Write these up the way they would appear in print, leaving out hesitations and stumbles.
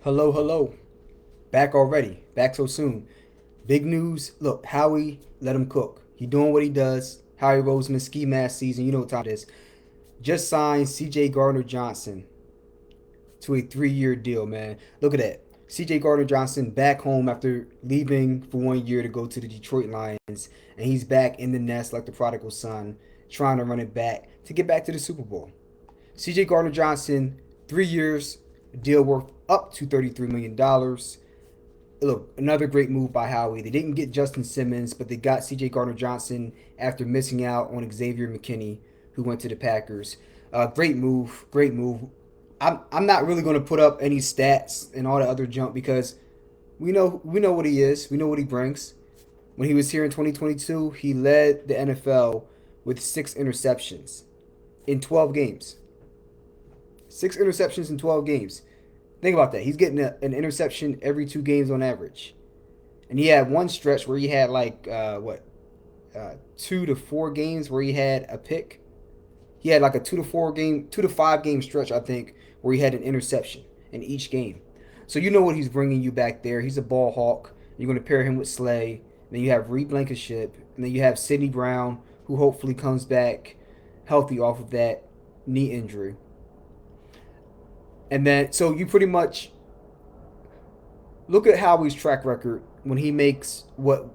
Hello, hello. Back already. Back so soon. Big news. Look, Howie, let him cook. He doing what he does. Howie Roseman, ski mask season. You know what time it is. Just signed C.J. Gardner Johnson to a 3-year deal, man. Look at that. C.J. Gardner Johnson back home after leaving for 1 year to go to the Detroit Lions, and he's back in the nest like the prodigal son, trying to run it back to get back to the Super Bowl. C.J. Gardner Johnson, 3 years, deal worth up to $33 million. Look, another great move by Howie. They didn't get Justin Simmons, but they got C.J. Gardner Johnson after missing out on Xavier McKinney, who went to the Packers. Great move, great move. I'm not really going to put up any stats and all the other junk because we know what he is. We know what he brings. When he was here in 2022, he led the NFL with 6 interceptions in 12 games. 6 interceptions in 12 games. Think about that. He's getting an interception every 2 games on average. And he had one stretch where he had like 2 to 4 games where he had a pick. He had like a 2 to 4 game, 2 to 5 game stretch, I think, where he had an interception in each game. So you know what he's bringing you back there. He's a ball hawk. You're going to pair him with Slay. Then you have Reed Blankenship, and then you have Sidney Brown, who hopefully comes back healthy off of that knee injury. And then, so you pretty much look at Howie's track record when he makes what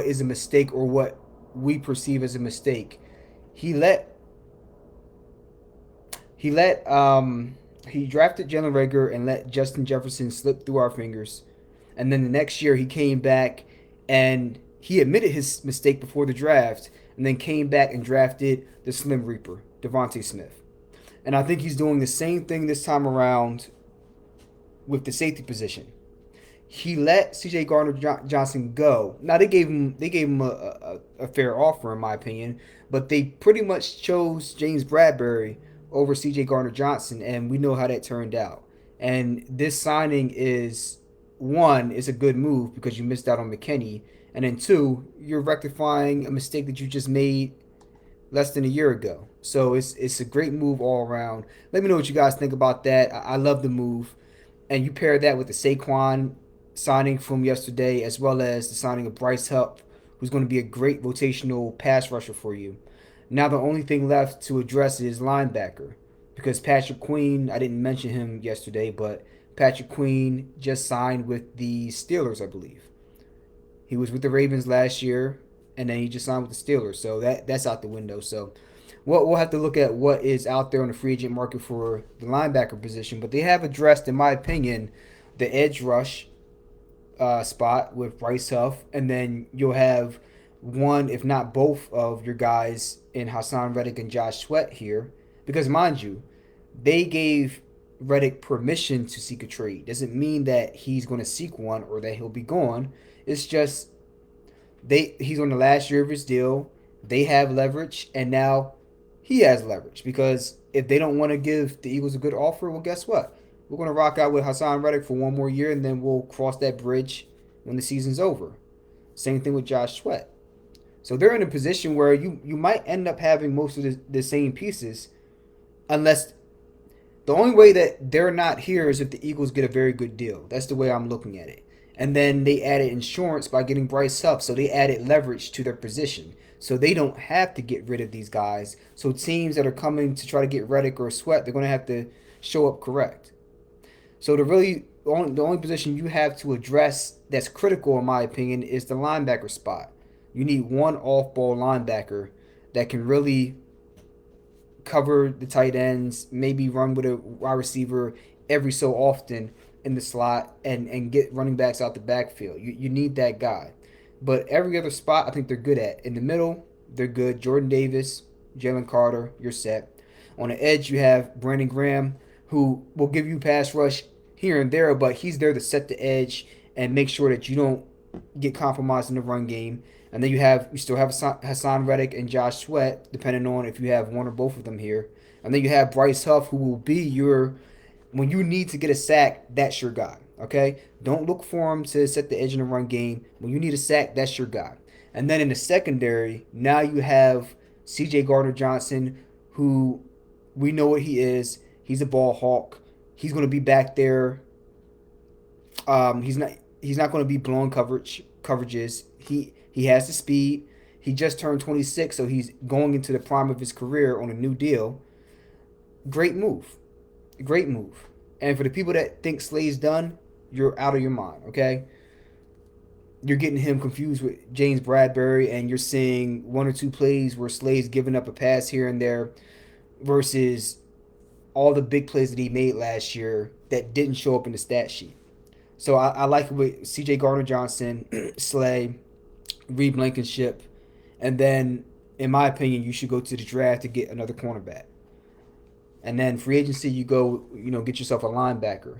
is a mistake or what we perceive as a mistake. He let he drafted Jalen Rager and let Justin Jefferson slip through our fingers. And then the next year he came back and he admitted his mistake before the draft and then came back and drafted the Slim Reaper, Devonte Smith. And I think he's doing the same thing this time around with the safety position. He let C.J. Gardner Johnson go. Now they gave him a fair offer in my opinion, but they pretty much chose James Bradbury over C.J. Gardner Johnson, and we know how that turned out. And this signing is one is a good move because you missed out on McKinney, and then two, you're rectifying a mistake that you just made less than a year ago. So it's a great move all around. Let me know what you guys think about that. I love the move, and you pair that with the Saquon signing from yesterday, as well as the signing of Bryce Huff, who's going to be a great rotational pass rusher for you. Now the only thing left to address is linebacker, because Patrick Queen, I didn't mention him yesterday, but Patrick Queen just signed with the Steelers, I believe. He was with the Ravens last year, and then he just signed with the Steelers. So that's out the window. So we'll have to look at what is out there on the free agent market for the linebacker position. But they have addressed, in my opinion, the edge rush spot with Bryce Huff, and then you'll have one, if not both, of your guys in Hassan Reddick and Josh Sweat here. Because mind you, they gave Reddick permission to seek a trade. Doesn't mean that he's going to seek one or that he'll be gone. It's just he's on the last year of his deal. They have leverage, and now he has leverage because if they don't want to give the Eagles a good offer, well, guess what? We're going to rock out with Hassan Reddick for one more year, and then we'll cross that bridge when the season's over. Same thing with Josh Sweat. So they're in a position where you might end up having most of the same pieces, unless the only way that they're not here is if the Eagles get a very good deal. That's the way I'm looking at it. And then they added insurance by getting Bryce Huff, so they added leverage to their position. So they don't have to get rid of these guys. So teams that are coming to try to get Reddick or Sweat, they're going to have to show up correct. So the only position you have to address that's critical, in my opinion, is the linebacker spot. You need one off-ball linebacker that can really cover the tight ends, maybe run with a wide receiver every so often in the slot and get running backs out the backfield. You need that guy. But every other spot, I think they're good at. In the middle, they're good. Jordan Davis, Jalen Carter, you're set. On the edge, you have Brandon Graham, who will give you pass rush here and there, but he's there to set the edge and make sure that you don't get compromised in the run game. And then you still have Hassan Reddick and Josh Sweat, depending on if you have one or both of them here. And then you have Bryce Huff, who will be when you need to get a sack, that's your guy. Okay? Don't look for him to set the edge in the run game. When you need a sack, that's your guy. And then in the secondary, now you have C.J. Gardner Johnson, who we know what he is. He's a ball hawk. He's going to be back there He's not going to be blowing coverages. He has the speed. He just turned 26, so he's going into the prime of his career on a new deal. Great move, great move. And for the people that think Slade's done, you're out of your mind. Okay, you're getting him confused with James Bradbury, and you're seeing one or two plays where Slade's giving up a pass here and there versus all the big plays that he made last year that didn't show up in the stat sheet. So I like it with C.J. Gardner Johnson, Slay, Reed Blankenship, and then, in my opinion, you should go to the draft to get another cornerback. And then free agency, you go, get yourself a linebacker.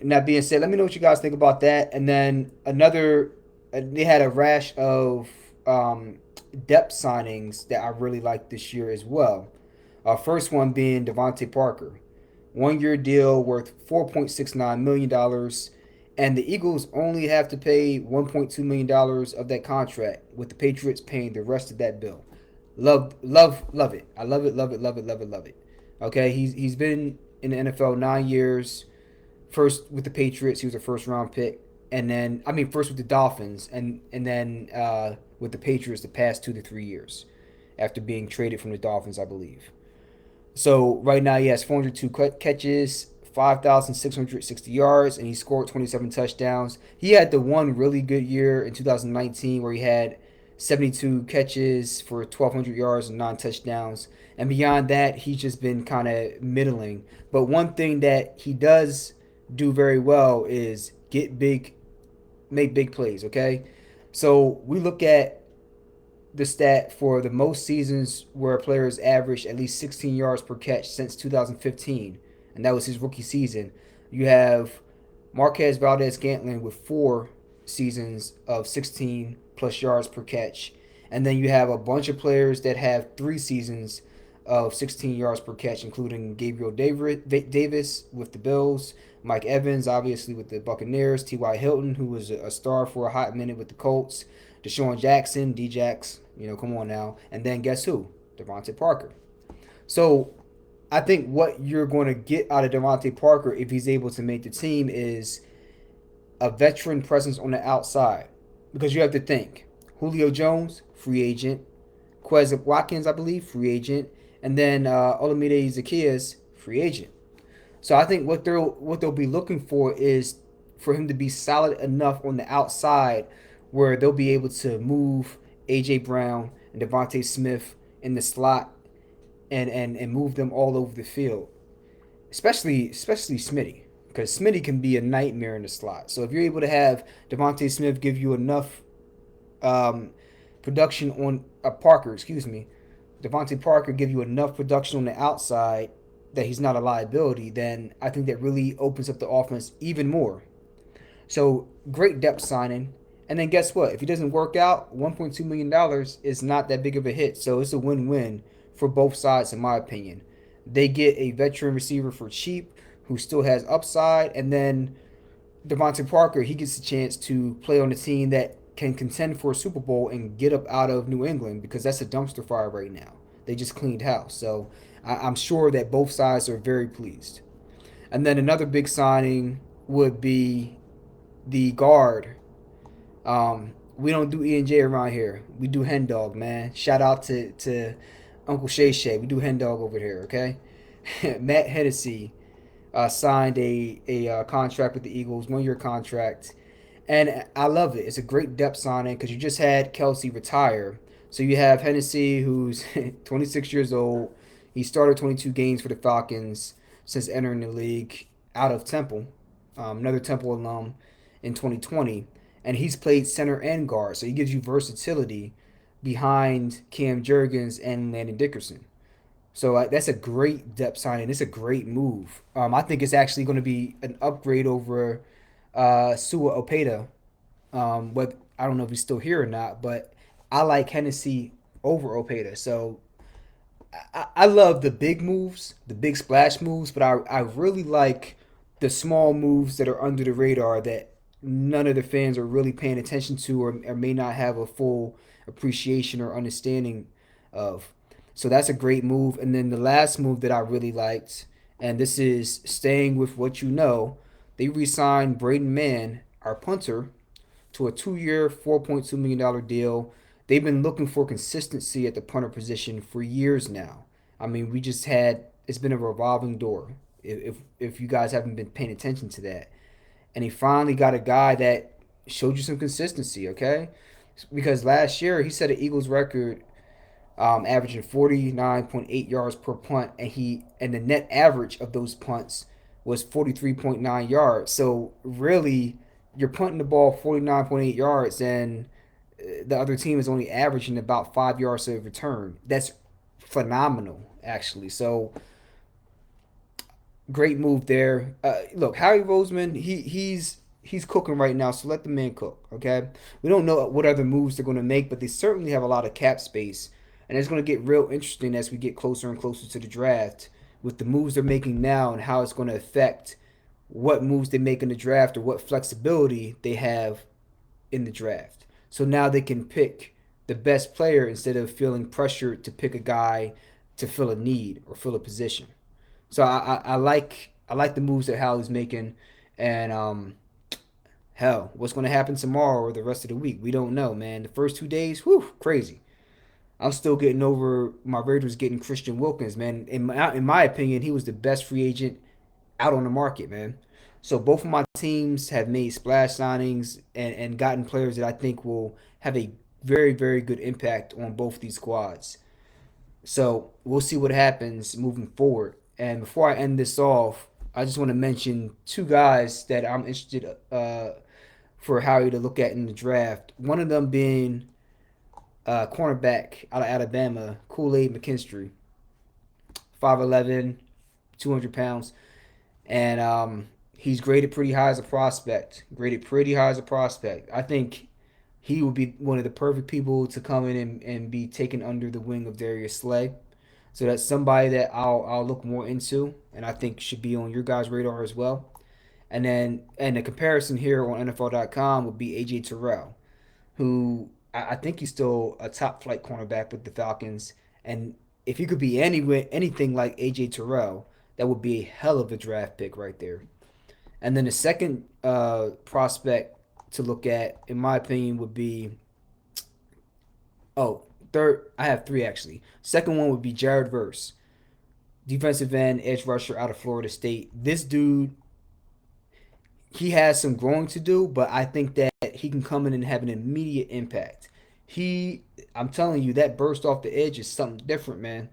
And that being said, let me know what you guys think about that. And then they had a rash of depth signings that I really liked this year as well. First one being Devante Parker. 1 year deal worth $4.69 million, and the Eagles only have to pay $1.2 million of that contract, with the Patriots paying the rest of that bill. Love it. I love it, love it, love it, love it, love it. Okay, he's been in the NFL 9 years. First with the Patriots, he was a first round pick, and then first with the Dolphins, and then with the Patriots the past 2 to 3 years, after being traded from the Dolphins, I believe. So right now he has 402 catches, 5,660 yards, and he scored 27 touchdowns. He had the one really good year in 2019 where he had 72 catches for 1,200 yards and 9 touchdowns. And beyond that, he's just been kind of middling. But one thing that he does do very well is make big plays, okay? So we look at the stat for the most seasons where a player has averaged at least 16 yards per catch since 2015, and that was his rookie season. You have Marquez Valdez-Scantling with 4 seasons of 16 plus yards per catch, and then you have a bunch of players that have 3 seasons of 16 yards per catch, including Gabriel Davis with the Bills, Mike Evans, obviously, with the Buccaneers, T.Y. Hilton, who was a star for a hot minute with the Colts, Deshaun Jackson, D-Jax, come on now. And then guess who? Devante Parker. So I think what you're going to get out of Devante Parker, if he's able to make the team, is a veteran presence on the outside. Because you have to think, Julio Jones, free agent. Quez Watkins, I believe, free agent. And then Olamide Zaccheaus, free agent. So I think what they'll be looking for is for him to be solid enough on the outside where they'll be able to move A.J. Brown and Devontae Smith in the slot and move them all over the field. Especially Smitty. Because Smitty can be a nightmare in the slot. So if you're able to have Devontae Smith give you enough production on Devontae Parker give you enough production on the outside that he's not a liability, then I think that really opens up the offense even more. So great depth signing. And then guess what? If he doesn't work out, $1.2 million is not that big of a hit. So it's a win-win for both sides, in my opinion. They get a veteran receiver for cheap who still has upside, and then Devontae Parker, he gets a chance to play on a team that can contend for a Super Bowl and get up out of New England, because that's a dumpster fire right now. They just cleaned house. So I'm sure that both sides are very pleased. And then another big signing would be the guard. We don't do E&J around here. We do Hen Dog, man. Shout out to Uncle Shay Shay. We do Hen Dog over here, okay? Matt Hennessy signed a contract with the Eagles, 1 year contract. And I love it. It's a great depth signing because you just had Kelsey retire. So you have Hennessy, who's 26 years old. He started 22 games for the Falcons since entering the league out of Temple, another Temple alum, in 2020. And he's played center and guard, so he gives you versatility behind Cam Jurgens and Landon Dickerson. So that's a great depth signing. It's a great move. I think it's actually going to be an upgrade over Sua Opeta. But I don't know if he's still here or not, but I like Hennessy over Opeta. So I love the big moves, the big splash moves, but I really like the small moves that are under the radar that none of the fans are really paying attention to, or may not have a full appreciation or understanding of. So that's a great move. And then the last move that I really liked, and this is staying with what you know, they re-signed Braden Mann, our punter, to a 2-year, $4.2 million deal. They've been looking for consistency at the punter position for years now. I mean, we just had it's been a revolving door. If you guys haven't been paying attention to that, and he finally got a guy that showed you some consistency. Okay, because last year he set an Eagles record, averaging 49.8 yards per punt, and the net average of those punts was 43.9 yards. So really, you're punting the ball 49.8 yards, and the other team is only averaging about 5 yards of return. That's phenomenal, actually. So great move there. Look, Howie Roseman, he's cooking right now, so let the man cook. Okay, we don't know what other moves they're going to make, but they certainly have a lot of cap space, and it's going to get real interesting as we get closer and closer to the draft with the moves they're making now and how it's going to affect what moves they make in the draft or what flexibility they have in the draft. So now they can pick the best player instead of feeling pressured to pick a guy to fill a need or fill a position. So I like the moves that Howie's making, and hell, what's going to happen tomorrow or the rest of the week? We don't know, man. The first 2 days, whew, crazy. I'm still getting over my Raiders getting Christian Wilkins, man. In my opinion, he was the best free agent out on the market, man. So both of my teams have made splash signings and gotten players that I think will have a very, very good impact on both these squads. So we'll see what happens moving forward. And before I end this off, I just want to mention two guys that I'm interested for Howie to look at in the draft. One of them being cornerback out of Alabama, Kool-Aid McKinstry, 5'11", 200 pounds. And he's graded pretty high as a prospect. Graded pretty high as a prospect. I think he would be one of the perfect people to come in and be taken under the wing of Darius Slay. So that's somebody that I'll look more into, and I think should be on your guys' radar as well. And the comparison here on NFL.com would be AJ Terrell, who I think he's still a top flight cornerback with the Falcons. And if he could be anything like AJ Terrell, that would be a hell of a draft pick right there. And then the second prospect to look at, in my opinion, would be third. I have three actually. Second one would be Jared Verse, defensive end, edge rusher out of Florida State. This dude, he has some growing to do, but I think that he can come in and have an immediate impact. I'm telling you, that burst off the edge is something different, man.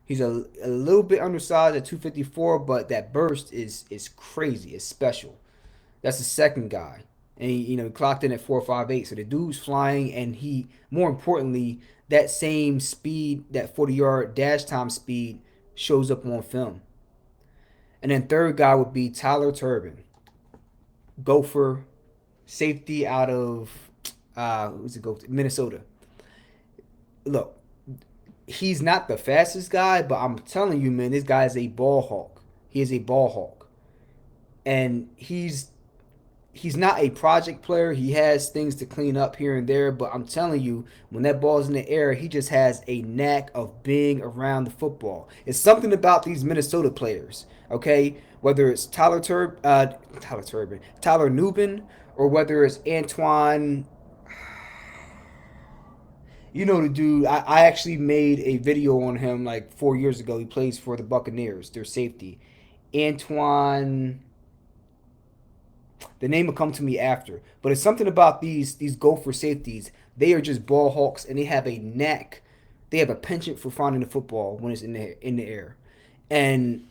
He's a little bit undersized at 254, but that burst is crazy. It's special. That's the second guy. And he clocked in at 4.58. So the dude's flying, and he, more importantly, that same speed, that 40-yard dash time speed, shows up on film. And then third guy would be Tyler Turbin, Gopher, safety out of who's it go to? Minnesota. Look, he's not the fastest guy, but I'm telling you, man, this guy is a ball hawk. He is a ball hawk, and he's not a project player. He has things to clean up here and there, but I'm telling you, when that ball's in the air, he just has a knack of being around the football. It's something about these Minnesota players, okay? Whether it's Tyler Nubin, or whether it's Antoine. You know the dude. I actually made a video on him like 4 years ago. He plays for the Buccaneers, their safety. Antoine, the name will come to me after. But it's something about these Gopher safeties. They are just ball hawks, and they have a knack. They have a penchant for finding the football when it's in the air, and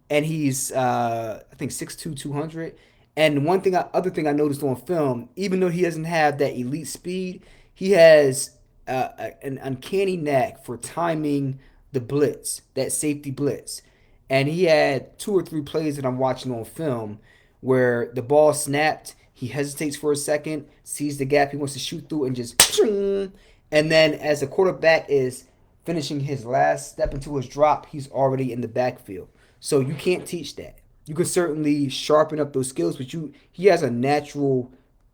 he's I think 6'2", 200. And other thing I noticed on film, even though he doesn't have that elite speed, he has an uncanny knack for timing the blitz, that safety blitz. And he had two or three plays that I'm watching on film where the ball snapped, he hesitates for a second, sees the gap he wants to shoot through, and just, and then as the quarterback is finishing his last step into his drop, he's already in the backfield. So you can't teach that. You can certainly sharpen up those skills, but he has a natural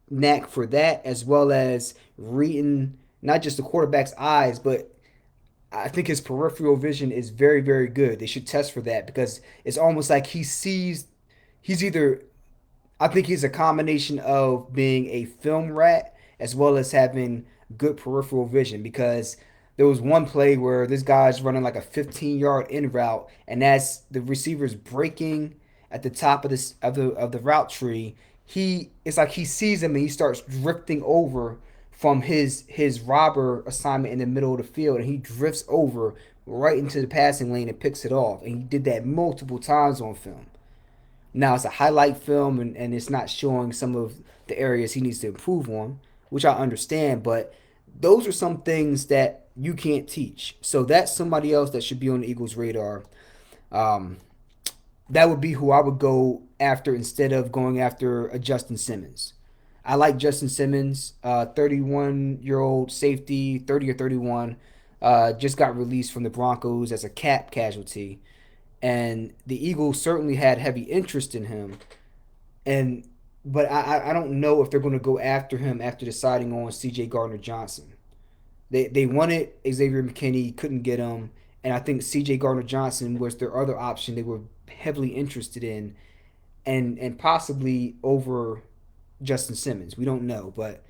knack for that, as well as reading not just the quarterback's eyes, but I think his peripheral vision is very, very good. They should test for that because it's almost like he sees. He's either I think he's a combination of being a film rat as well as having good peripheral vision because there was one play where this guy's running like a 15-yard in route and as the receiver's breaking at the top of this of the route tree, he it's like he sees him and he starts drifting over from his robber assignment in the middle of the field and he drifts over right into the passing lane and picks it off. And he did that multiple times on film. Now it's a highlight film and it's not showing some of the areas he needs to improve on, which I understand, but those are some things that you can't teach. So that's somebody else that should be on the Eagles' radar. Um, that would be who I would go after instead of going after a Justin Simmons. I like Justin Simmons, 31-year-old safety, 30 or 31, just got released from the Broncos as a cap casualty and the Eagles certainly had heavy interest in him. And but I don't know if they're going to go after him after deciding on C.J. Gardner Johnson. They wanted Xavier McKinney, couldn't get him, and I think C.J. Gardner Johnson was their other option. They were heavily interested in, and possibly over Justin Simmons. We don't know, but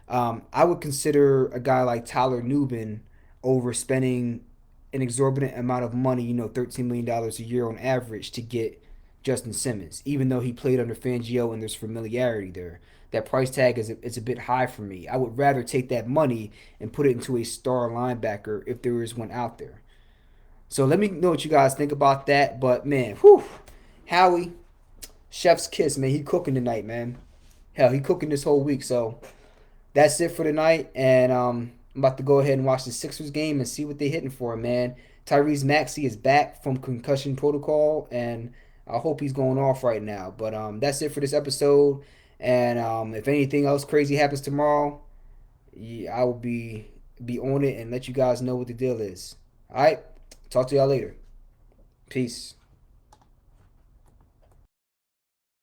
I would consider a guy like Tyler Nubin over spending an exorbitant amount of money, $13 million a year on average to get Justin Simmons, even though he played under Fangio and there's familiarity there. That price tag is a bit high for me. I would rather take that money and put it into a star linebacker if there is one out there. So let me know what you guys think about that. But man, whew, Howie, chef's kiss, man. He cooking tonight, man. Hell, he cooking this whole week. So that's it for tonight. And I'm about to go ahead and watch the Sixers game and see what they're hitting for, man. Tyrese Maxey is back from concussion protocol, and I hope he's going off right now. But that's it for this episode. And if anything else crazy happens tomorrow, yeah, I will be on it and let you guys know what the deal is. All right, talk to y'all later. Peace.